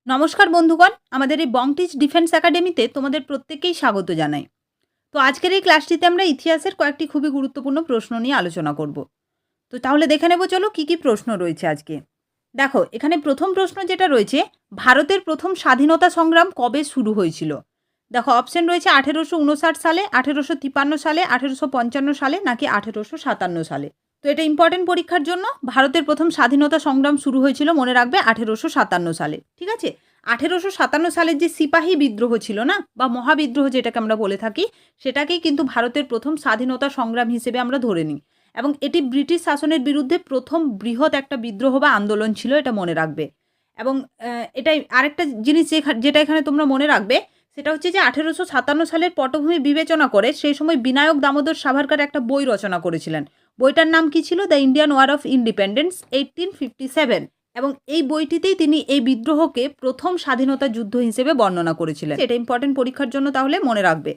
নমস্কার বন্ধুগণ, আমাদের এই বংটিচ ডিফেন্স একাডেমিতে তোমাদের প্রত্যেককেই স্বাগত জানাই। তো আজকের এই ক্লাসটিতে আমরা ইতিহাসের কয়েকটি খুবই গুরুত্বপূর্ণ প্রশ্ন নিয়ে আলোচনা করব। তো তাহলে দেখে নেব, চলো কি কি প্রশ্ন রয়েছে আজকে। দেখো, এখানে প্রথম প্রশ্ন যেটা রয়েছে, ভারতের প্রথম স্বাধীনতা সংগ্রাম কবে শুরু হয়েছিল? দেখো, অপশন রয়েছে 1859 সালে, 1853 সালে, 1855 সালে, নাকি 1857 সালে। তো এটা ইম্পর্টেন্ট পরীক্ষার জন্য। ভারতের প্রথম স্বাধীনতা সংগ্রাম শুরু হয়েছিল, মনে রাখবে, 1857 সালে। ঠিক আছে, 1857 সালের যে সিপাহী বিদ্রোহ ছিল না, বা মহাবিদ্রোহ যেটাকে আমরা বলে থাকি, সেটাকেই কিন্তু ভারতের প্রথম স্বাধীনতা সংগ্রাম হিসেবে আমরা ধরে নিই। এবং এটি ব্রিটিশ শাসনের বিরুদ্ধে প্রথম বৃহৎ একটা বিদ্রোহ বা আন্দোলন ছিল, এটা মনে রাখবে। এবং এটাই আরেকটা জিনিস যেটা এখানে তোমরা মনে রাখবে, সেটা হচ্ছে যে 1857 সালের পটভূমি বিবেচনা করে সেই সময় বিনায়ক দামোদর সাভারকার একটা বই রচনা করেছিলেন। বইটার নাম কি ছিল? The Indian war of independence 1857। এবং এই বইটিতেই তিনি এই বিদ্রোহকে প্রথম স্বাধীনতা যুদ্ধ হিসেবে বর্ণনা করেছিলেন। এটা ইম্পর্টেন্ট পরীক্ষার জন্য, তাহলে মনে রাখবে।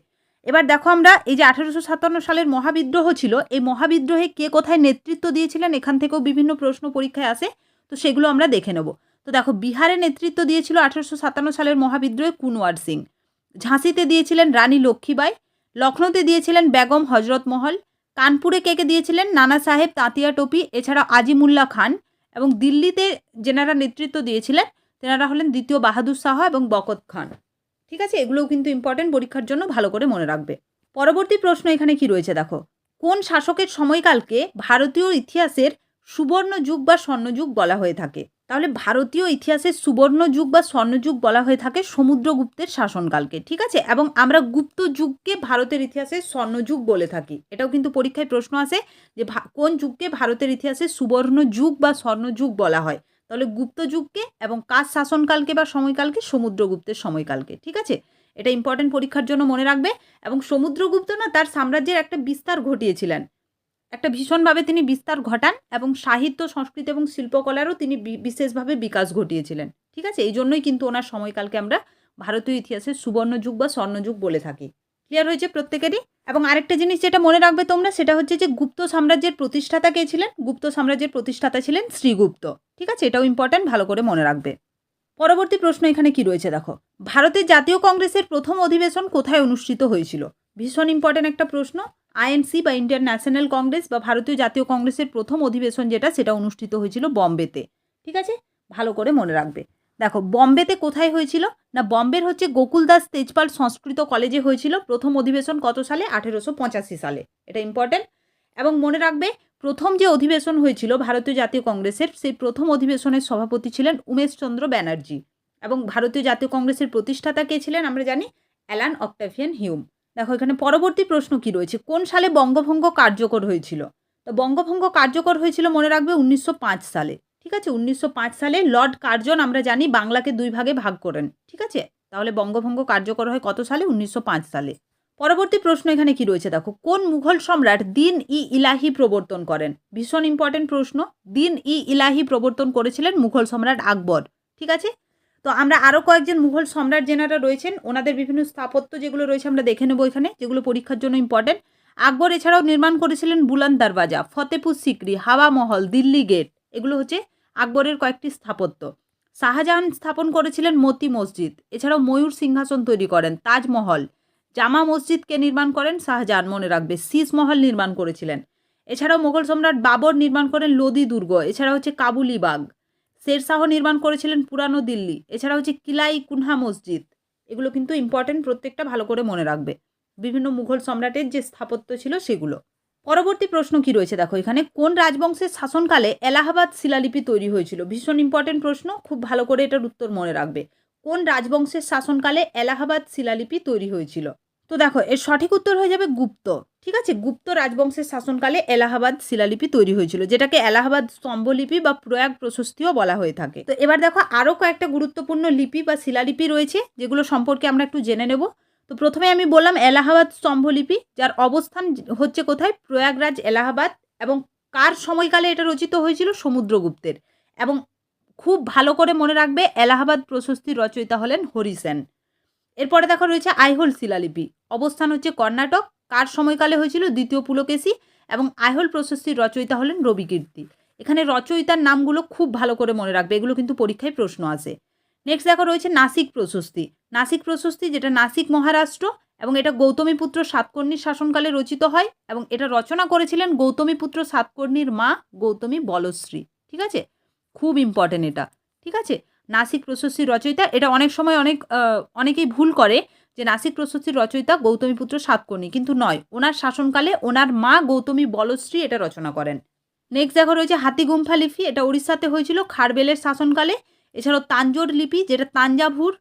এবার দেখো, আমরা এই যে 1857 সালের মহাবিদ্রোহ ছিল, এই মহাবিদ্রোহে কে কোথায় নেতৃত্ব দিয়েছিলেন, এখান থেকেও বিভিন্ন প্রশ্ন পরীক্ষায় আসে। তো সেগুলো আমরা দেখে নেব। তো দেখো, বিহারে নেতৃত্ব দিয়েছিল 1857 সালের মহাবিদ্রোহে কুনওয়ার সিং। ঝাঁসিতে দিয়েছিলেন রানী লক্ষ্মীবাই। লখনৌতে দিয়েছিলেন বেগম হজরত মহল। কানপুরে কে দিয়েছিলেন? নানা সাহেব তাঁতিয়া টোপি, এছাড়া আজিমুল্লাহ খান। এবং দিল্লিতে যেনারা নেতৃত্ব দিয়েছিলেন তেনারা হলেন দ্বিতীয় বাহাদুর শাহ এবং বকত খান। ঠিক আছে, এগুলোও কিন্তু ইম্পর্টেন্ট পরীক্ষার জন্য, ভালো করে মনে রাখবে। পরবর্তী প্রশ্ন এখানে কি রয়েছে দেখো, কোন শাসকের সময়কালকে ভারতীয় ইতিহাসের সুবর্ণ যুগ বা স্বর্ণযুগ বলা হয়ে থাকে? তাহলে ভারতীয় ইতিহাসের সুবর্ণ যুগ বা স্বর্ণযুগ বলা হয়ে থাকে সমুদ্রগুপ্তের শাসনকালকে। ঠিক আছে, এবং আমরা গুপ্ত যুগকে ভারতের ইতিহাসের স্বর্ণযুগ বলে থাকি। এটাও কিন্তু পরীক্ষায় প্রশ্ন আসে যে কোন যুগকে ভারতের ইতিহাসে সুবর্ণ যুগ বা স্বর্ণযুগ বলা হয়। তাহলে গুপ্ত যুগকে, এবং কার শাসনকালকে বা সময়কালকে? সমুদ্রগুপ্তের সময়কালকে। ঠিক আছে, এটা ইম্পর্টেন্ট পরীক্ষার জন্য মনে রাখবে। এবং সমুদ্রগুপ্ত না তার সাম্রাজ্যের একটা বিস্তার ঘটিয়েছিলেন, একটা ভীষণভাবে তিনি বিস্তার ঘটান, এবং সাহিত্য, সংস্কৃতি এবং শিল্পকলারও তিনি বিশেষভাবে বিকাশ ঘটিয়েছিলেন। ঠিক আছে, এই জন্যই কিন্তু ওনার সময়কালকে আমরা ভারতীয় ইতিহাসের সুবর্ণ যুগ বা স্বর্ণযুগ বলে থাকি। ক্লিয়ার হয়েছে প্রত্যেকেরই? এবং আরেকটা জিনিস যেটা মনে রাখবে তোমরা, সেটা হচ্ছে যে গুপ্ত সাম্রাজ্যের প্রতিষ্ঠাতা কে ছিলেন? গুপ্ত সাম্রাজ্যের প্রতিষ্ঠাতা ছিলেন শ্রীগুপ্ত। ঠিক আছে, এটাও ইম্পর্টেন্ট, ভালো করে মনে রাখবে। পরবর্তী প্রশ্ন এখানে কি রয়েছে দেখো, ভারতের জাতীয় কংগ্রেসের প্রথম অধিবেশন কোথায় অনুষ্ঠিত হয়েছিল? ভীষণ ইম্পর্টেন্ট একটা প্রশ্ন। আইএনসি বা ইন্ডিয়ান ন্যাশনাল কংগ্রেস বা ভারতীয় জাতীয় কংগ্রেসের প্রথম অধিবেশন সেটা অনুষ্ঠিত হয়েছিল বম্বেতে। ঠিক আছে, ভালো করে মনে রাখবে। দেখো, বম্বেতে কোথায় হয়েছিল না, বম্বের হচ্ছে গোকুলদাস তেজপাল সংস্কৃত কলেজে হয়েছিল প্রথম অধিবেশন। কত সালে? 1885 সালে। এটা ইম্পর্টেন্ট। এবং মনে রাখবে, প্রথম যে অধিবেশন হয়েছিল ভারতীয় জাতীয় কংগ্রেসের, সেই প্রথম অধিবেশনের সভাপতি ছিলেন উমেশচন্দ্র ব্যানার্জি। এবং ভারতীয় জাতীয় কংগ্রেসের প্রতিষ্ঠাতা কে ছিলেন আমরা জানি? Alan Octavian Hume. দেখো, এখানে পরবর্তী প্রশ্ন কি রয়েছে, কোন সালে বঙ্গভঙ্গ কার্যকর হয়েছিল? তো বঙ্গভঙ্গ কার্যকর হয়েছিল, মনে রাখবে, 1905 সালে। ঠিক আছে, 1905 সালে লর্ড কার্জন আমরা জানি বাংলাকে দুই ভাগে ভাগ করেন। ঠিক আছে, তাহলে বঙ্গভঙ্গ কার্যকর হয় কত সালে? 1905 সালে। পরবর্তী প্রশ্ন এখানে কি রয়েছে দেখো, কোন মুঘল সম্রাট দিন ই ইলাহি প্রবর্তন করেন? ভীষণ ইম্পর্টেন্ট প্রশ্ন। দিন ই ইলাহি প্রবর্তন করেছিলেন মুঘল সম্রাট আকবর। ঠিক আছে, তো আমরা আরও কয়েকজন মুঘল সম্রাট যেনারা রয়েছেন ওনাদের বিভিন্ন স্থাপত্য যেগুলো রয়েছে আমরা দেখে নেবো এখানে, যেগুলো পরীক্ষার জন্য ইম্পর্টেন্ট। আকবর এছাড়াও নির্মাণ করেছিলেন বুলন্দ দরওয়াজা, ফতেপুর সিকরি, হাওয়া মহল, দিল্লি গেট। এগুলো হচ্ছে আকবরের কয়েকটি স্থাপত্য। শাহজাহান স্থাপন করেছিলেন মতি মসজিদ, এছাড়াও ময়ূর সিংহাসন তৈরি করেন, তাজমহল। জামা মসজিদকে নির্মাণ করেন শাহজাহান, মনে রাখবে। শীষ মহল নির্মাণ করেছিলেন। এছাড়াও মোগল সম্রাট বাবর নির্মাণ করেন লোদি দুর্গ, এছাড়া হচ্ছে কাবুলি বাগ। শেরশাহ নির্মাণ করেছিলেন পুরানো দিল্লি, এছাড়া হচ্ছে কিলাই কুনহা মসজিদ। এগুলো কিন্তু ইম্পর্টেন্ট, প্রত্যেকটা ভালো করে মনে রাখবে। বিভিন্ন মুঘল সম্রাটের যে স্থাপত্য ছিল সেগুলো। পরবর্তী প্রশ্ন কি রয়েছে দেখো, এখানে কোন রাজবংশের শাসনকালে এলাহাবাদ শিলালিপি তৈরি হয়েছিল? ভীষণ ইম্পর্টেন্ট প্রশ্ন, খুব ভালো করে এটার উত্তর মনে রাখবে। কোন রাজবংশের শাসনকালে এলাহাবাদ শিলালিপি তৈরি হয়েছিল? তো দেখো, এর সঠিক উত্তর হয়ে যাবে গুপ্ত। ঠিক আছে, গুপ্ত রাজবংশের শাসনকালে এলাহাবাদ শিলালিপি তৈরি হয়েছিল, যেটাকে এলাহাবাদ স্তম্ভলিপি বা প্রয়াগ প্রশস্তিও বলা হয়ে থাকে। তো এবার দেখো, আরও কয়েকটা গুরুত্বপূর্ণ লিপি বা শিলালিপি রয়েছে যেগুলো সম্পর্কে আমরা একটু জেনে নেব। তো প্রথমে আমি বললাম এলাহাবাদ স্তম্ভলিপি, যার অবস্থান হচ্ছে কোথায়? প্রয়াগরাজ, এলাহাবাদ। এবং কার সময়কালে এটা রচিত হয়েছিল? সমুদ্রগুপ্তের। এবং খুব ভালো করে মনে রাখবে, এলাহাবাদ প্রশস্তির রচয়িতা হলেন হরি সেন। এরপরে দেখো রয়েছে আইহোল শিলালিপি, অবস্থান হচ্ছে কর্ণাটক। কার সময়কালে হয়েছিল? দ্বিতীয় পুলকেশী। এবং আইহোল প্রশস্তির রচয়িতা হলেন রবিকীর্তি। এখানে রচয়িতার নামগুলো খুব ভালো করে মনে রাখবে, এগুলো কিন্তু পরীক্ষায় প্রশ্ন আসে। নেক্সট দেখো রয়েছে নাসিক প্রশস্তি। নাসিক প্রশস্তি যেটা নাসিক মহারাষ্ট্র এবং এটা গৌতমীপুত্র সাতকর্ণীর শাসনকালে রচিত হয় এবং এটা রচনা করেছিলেন গৌতমীপুত্র সাতকর্ণীর মা গৌতমী বলশ্রী। ঠিক আছে, খুব ইম্পর্টেন্ট এটা। ঠিক আছে, নাসিক প্রশস্তির রচয়িতা, এটা অনেক সময় অনেকেই ভুল করে যে নাসিক প্রশস্তির রচয়িতা গৌতমীপুত্র সাতকর্ণী, কিন্তু নয়, ওনার শাসনকালে ওনার মা গৌতমী বলশ্রী এটা রচনা করেন। নেক্সট দেখো রয়েছে হাতিগুম্ফা লিপি, এটা উড়িষ্যাতে হয়েছিল খারবেলের শাসনকালে। এছাড়াও তাঞ্জোর লিপি, যেটা তাঞ্জাভুর,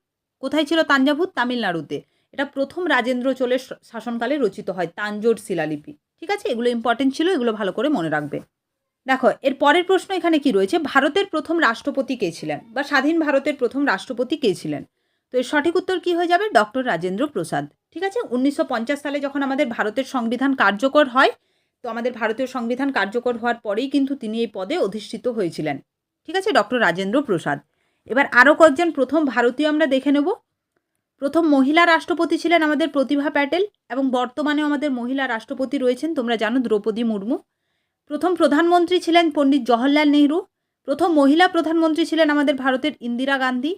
কোথায় ছিল তাঞ্জাভুর? তামিলনাড়ুতে। এটা প্রথম রাজেন্দ্র চোলের শাসনকালে রচিত হয় তাঞ্জোর শিলালিপি। ঠিক আছে, এগুলো ইম্পর্টেন্ট ছিল, এগুলো ভালো করে মনে রাখবে। দেখো এর পরের প্রশ্ন এখানে কি রয়েছে, ভারতের প্রথম রাষ্ট্রপতি কে ছিলেন বা স্বাধীন ভারতের প্রথম রাষ্ট্রপতি কে ছিলেন? তো এর সঠিক উত্তর কি হয়ে যাবে? ডক্টর রাজেন্দ্র প্রসাদ। ঠিক আছে, 1950 সালে যখন আমাদের ভারতের সংবিধান কার্যকর হয়, তো আমাদের ভারতীয় সংবিধান কার্যকর হওয়ার পরেই কিন্তু তিনি এই পদে অধিষ্ঠিত হয়েছিলেন। ঠিক আছে, ডক্টর রাজেন্দ্র প্রসাদ। এবার আরও কয়েকজন প্রথম ভারতীয় আমরা দেখে নেব। প্রথম মহিলা রাষ্ট্রপতি ছিলেন আমাদের প্রতিভা প্যাটেল এবং বর্তমানে আমাদের মহিলা রাষ্ট্রপতি রয়েছেন, তোমরা জানো, দ্রৌপদী মুর্মু। প্রথম প্রধানমন্ত্রী ছিলেন পণ্ডিত জওহরলাল নেহরু। প্রথম মহিলা প্রধানমন্ত্রী ছিলেন আমাদের ভারতের ইন্দিরা গান্ধী।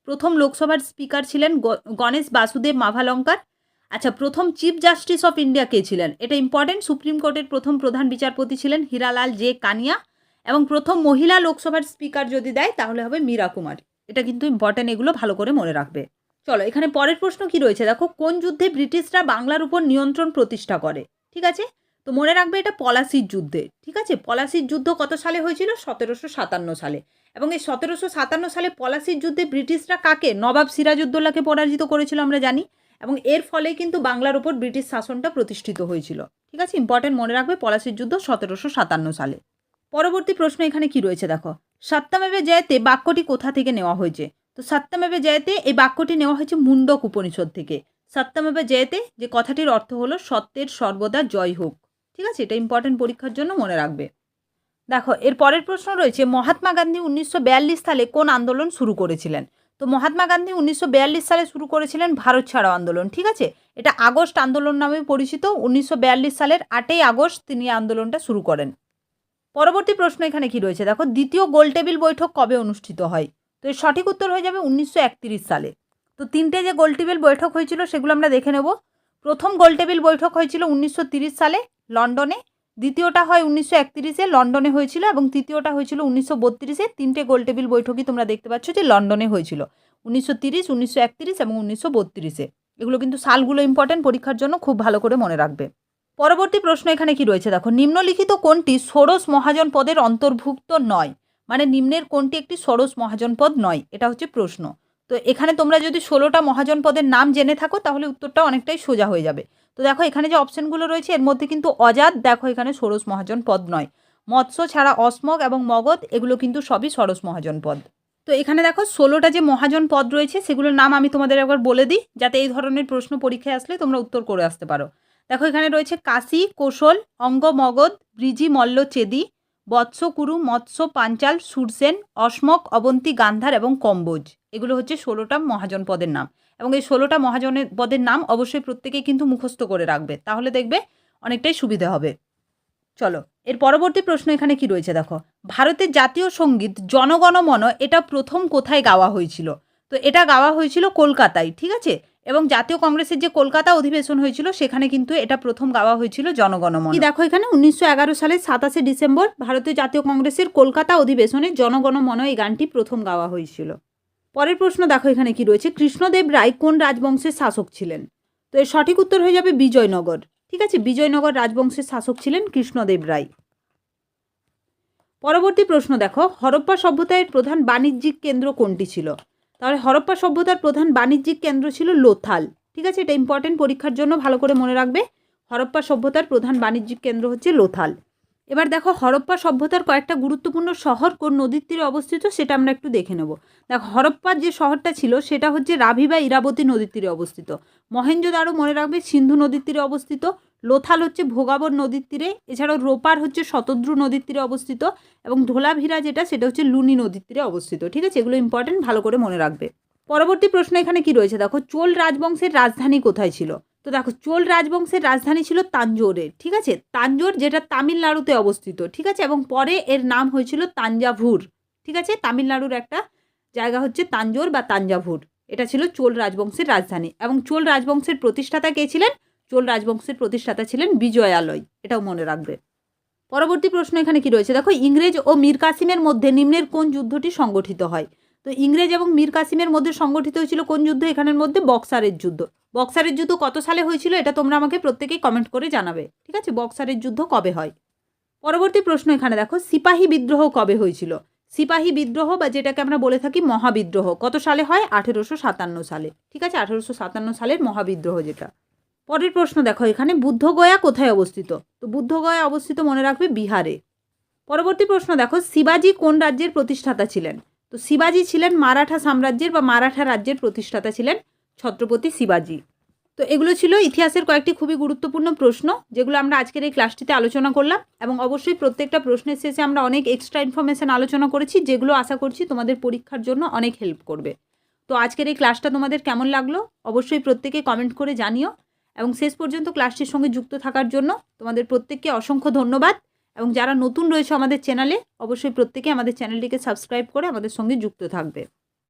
প্রথম লোকসভার স্পিকার ছিলেন গণেশ বাসুদেব মাভালঙ্কার। আচ্ছা, প্রথম চিফ জাস্টিস অফ ইন্ডিয়া কে ছিলেন? এটা ইম্পর্টেন্ট, সুপ্রিম কোর্টের প্রথম প্রধান বিচারপতি ছিলেন হীরালাল জে কানিয়া এবং প্রথম মহিলা লোকসভার স্পিকার যদি দেয় তাহলে হবে মীরা কুমারী। এটা কিন্তু ইম্পর্টেন্ট, এগুলো ভালো করে মনে রাখবে। চলো এখানে পরের প্রশ্ন কি রয়েছে দেখো, কোন যুদ্ধে ব্রিটিশরা বাংলার উপর নিয়ন্ত্রণ প্রতিষ্ঠা করে? ঠিক আছে, তো মনে রাখবে এটা পলাশির যুদ্ধে। ঠিক আছে, পলাশির যুদ্ধ কত সালে হয়েছিল? 1757 সালে। এবং এই 1757 সালে পলাশির যুদ্ধে ব্রিটিশরা কাকে? নবাব সিরাজউদ্দৌলাকে পরাজিত করেছিল আমরা জানি, এবং এর ফলে কিন্তু বাংলার উপর ব্রিটিশ শাসনটা প্রতিষ্ঠিত হয়েছিল। ঠিক আছে, ইম্পর্টেন্ট, মনে রাখবে পলাশির যুদ্ধ 1757 সালে। পরবর্তী প্রশ্ন এখানে কি রয়েছে দেখো, সত্যমেবে জয়তে বাক্যটি কোথা থেকে নেওয়া হয়েছে? তো সত্যমেবে জয়তে এই বাক্যটি নেওয়া হয়েছে মুন্ডক উপনিষদ থেকে। সত্যমেবে জয়তে যে কথাটির অর্থ হলো সত্যের সর্বদা জয় হোক। ঠিক আছে, এটা ইম্পর্টেন্ট, পরীক্ষার জন্য মনে রাখবে। দেখো এর পরের প্রশ্ন রয়েছে, মহাত্মা গান্ধী 1942 সালে কোন আন্দোলন শুরু করেছিলেন? তো মহাত্মা গান্ধী 1942 সালে শুরু করেছিলেন ভারত ছাড়ো আন্দোলন। ঠিক আছে, এটা আগস্ট আন্দোলন নামে পরিচিত। 1942 সালের 8ই আগস্ট তিনি আন্দোলনটা শুরু করেন। পরবর্তী প্রশ্ন এখানে কি রয়েছে দেখো, দ্বিতীয় গোলটেবিল বৈঠক কবে অনুষ্ঠিত হয়? তো এর সঠিক উত্তর হয়ে যাবে 1931 সালে। তো তিনটে যে গোলটেবিল বৈঠক হয়েছিল সেগুলো আমরা দেখে নেব। প্রথম গোলটেবিল বৈঠক হয়েছিল 1930 সালে লন্ডনে, দ্বিতীয়টা হয় 1931-এ লন্ডনে হয়েছিল এবং তৃতীয়টা হয়েছিল 1932-এ। তিনটে গোলটেবিল বৈঠকই তোমরা দেখতে পাচ্ছ যে লন্ডনে হয়েছিল, 1930, 1931 এবং 1932-এ। এগুলো কিন্তু সালগুলো ইম্পর্টেন্ট, পরীক্ষার জন্য খুব ভালো করে মনে রাখবে। পরবর্তী প্রশ্ন এখানে কি রয়েছে দেখো, নিম্নলিখিত কোনটি ষোড়শ মহাজন পদের অন্তর্ভুক্ত নয়? মানে নিম্নের কোনটি একটি ষোড়শ মহাজন পদ নয়, এটা হচ্ছে প্রশ্ন। তো এখানে তোমরা যদি 16টা মহাজন পদের নাম জেনে থাকো তাহলে উত্তরটা অনেকটাই সোজা হয়ে যাবে। তো দেখো এখানে যে অপশনগুলো রয়েছে এর মধ্যে কিন্তু অজাত, দেখো এখানে ষোড়শ মহাজন পদ নয়। মৎস্য ছাড়া অসমক এবং মগধ এগুলো কিন্তু সবই ষোড়শ মহাজন পদ। তো এখানে দেখো 16টা যে মহাজন পদ রয়েছে সেগুলোর নাম আমি তোমাদের একবার বলে দিই, যাতে এই ধরনের প্রশ্ন পরীক্ষায় আসলে তোমরা উত্তর করে আসতে পারো। দেখো এখানে রয়েছে কাশী, কোশল, অঙ্গ, মগধ, ব্রিজি, মল্ল, চেদি, বৎস, কুরু, মৎস্য, পাঞ্চাল, সুরসেন, অসমক, অবন্তী, গান্ধার এবং কম্বোজ। এগুলো হচ্ছে 16টা মহাজন পদের নাম এবং এই 16টা মহাজনের পদের নাম অবশ্যই প্রত্যেকেই কিন্তু মুখস্থ করে রাখবে, তাহলে দেখবে অনেকটাই সুবিধা হবে। চলো এর পরবর্তী প্রশ্ন এখানে কি রয়েছে দেখো, ভারতের জাতীয় সঙ্গীত জনগণ মন এটা প্রথম কোথায় গাওয়া হয়েছিল? তো এটা গাওয়া হয়েছিল কলকাতায়। ঠিক আছে, এবং জাতীয় কংগ্রেসের যে কলকাতা অধিবেশন হয়েছিল সেখানে কিন্তু এটা প্রথম গাওয়া হয়েছিল জনগণ মন। দেখো এখানে 1911 সালের 27শে ডিসেম্বর ভারতীয় জাতীয় কংগ্রেসের কলকাতা অধিবেশনে জনগণ মন এই গানটি প্রথম গাওয়া হয়েছিল। পরের প্রশ্ন দেখো এখানে কি রয়েছে, কৃষ্ণদেব রায় কোন রাজবংশের শাসক ছিলেন? তো এর সঠিক উত্তর হয়ে যাবে বিজয়নগর। ঠিক আছে, বিজয়নগর রাজবংশের শাসক ছিলেন কৃষ্ণদেব রায়। পরবর্তী প্রশ্ন দেখো, হরপ্পা সভ্যতার প্রধান বাণিজ্যিক কেন্দ্র কোনটি ছিল? তাহলে হরপ্পা সভ্যতার প্রধান বাণিজ্যিক কেন্দ্র ছিল লোথাল। ঠিক আছে, এটা ইম্পর্টেন্ট, পরীক্ষার জন্য ভালো করে মনে রাখবে। হরপ্পা সভ্যতার প্রধান বাণিজ্যিক কেন্দ্র হচ্ছে লোথাল। এবার দেখো হরপ্পা সভ্যতার কয়েকটা গুরুত্বপূর্ণ শহর কোন নদীর তীরে অবস্থিত সেটা আমরা একটু দেখে নেব। দেখো হরপ্পার যে শহরটা ছিল সেটা হচ্ছে রাভি বা ইরাবতী নদীর তীরে অবস্থিত। মহেঞ্জোদারো মনে রাখবে সিন্ধু নদীর তীরে অবস্থিত। লোথাল হচ্ছে ভোগাবর নদীর তীরে। এছাড়াও রোপার হচ্ছে শতদ্রু নদীর তীরে অবস্থিত এবং ধোলাভিরা যেটা সেটা হচ্ছে লুনি নদীর তীরে অবস্থিত। ঠিক আছে, এগুলো ইম্পর্টেন্ট, ভালো করে মনে রাখবে। পরবর্তী প্রশ্ন এখানে কি রয়েছে দেখো, চোল রাজবংশের রাজধানী কোথায় ছিল? তো দেখো চোল রাজবংশের রাজধানী ছিল তাঞ্জোরে। ঠিক আছে, তাঞ্জোর যেটা তামিলনাড়ুতে অবস্থিত। ঠিক আছে, এবং পরে এর নাম হয়েছিল তাঞ্জাভুর। ঠিক আছে, তামিলনাড়ুর একটা জায়গা হচ্ছে তাঞ্জোর বা তাঞ্জাভুর। এটা ছিল চোল রাজবংশের রাজধানী এবং চোল রাজবংশের প্রতিষ্ঠাতা কে ছিলেন? চোল রাজবংশের প্রতিষ্ঠাতা ছিলেন বিজয়ালয়, এটাও মনে রাখবে। পরবর্তী প্রশ্ন এখানে কি রয়েছে দেখো, ইংরেজ ও মীর কাসিমের মধ্যে নিম্নের কোন যুদ্ধটি সংগঠিত হয়? তো ইংরেজ এবং মীর কাসিমের মধ্যে সংগঠিত হয়েছিল কোন যুদ্ধ? এখানের মধ্যে বক্সারের যুদ্ধ। বক্সারের যুদ্ধ কত সালে হয়েছিল এটা তোমরা আমাকে প্রত্যেকেই কমেন্ট করে জানাবে, ঠিক আছে? বক্সারের যুদ্ধ কবে হয়? পরবর্তী প্রশ্ন এখানে দেখো, সিপাহী বিদ্রোহ কবে হয়েছিল? সিপাহী বিদ্রোহ বা যেটাকে আমরা বলে থাকি মহাবিদ্রোহ কত সালে হয়? 1857 সালে, ঠিক আছে? 1857 সালের মহাবিদ্রোহ যেটা। পরের প্রশ্ন দেখো, এখানে বুদ্ধগয়া কোথায় অবস্থিত? তো বুদ্ধগয়া অবস্থিত মনে রাখবে বিহারে। পরবর্তী প্রশ্ন দেখো, শিবাজি কোন রাজ্যের প্রতিষ্ঠাতা ছিলেন? তো শিবাজি ছিলেন মারাঠা সাম্রাজ্যের বা মারাঠা রাজ্যের প্রতিষ্ঠাতা ছিলেন ছত্রপতি শিবাজি। তো এগুলো ছিল ইতিহাসের কয়েকটি খুবই গুরুত্বপূর্ণ প্রশ্ন যেগুলো আমরা আজকের এই ক্লাসটিতে আলোচনা করলাম, এবং অবশ্যই প্রত্যেকটা প্রশ্নের শেষে আমরা অনেক এক্সট্রা ইনফরমেশন আলোচনা করেছি যেগুলো আশা করছি তোমাদের পরীক্ষার জন্য অনেক হেল্প করবে। তো আজকের এই ক্লাসটা তোমাদের কেমন লাগলো অবশ্যই প্রত্যেকে কমেন্ট করে জানিও, এবং শেষ পর্যন্ত ক্লাসটির সঙ্গে যুক্ত থাকার জন্য তোমাদের প্রত্যেককে অসংখ্য ধন্যবাদ। এবং যারা নতুন রয়েছে আমাদের চ্যানেলে অবশ্যই প্রত্যেকে আমাদের চ্যানেলটিকে সাবস্ক্রাইব করে আমাদের সঙ্গে যুক্ত থাকবে।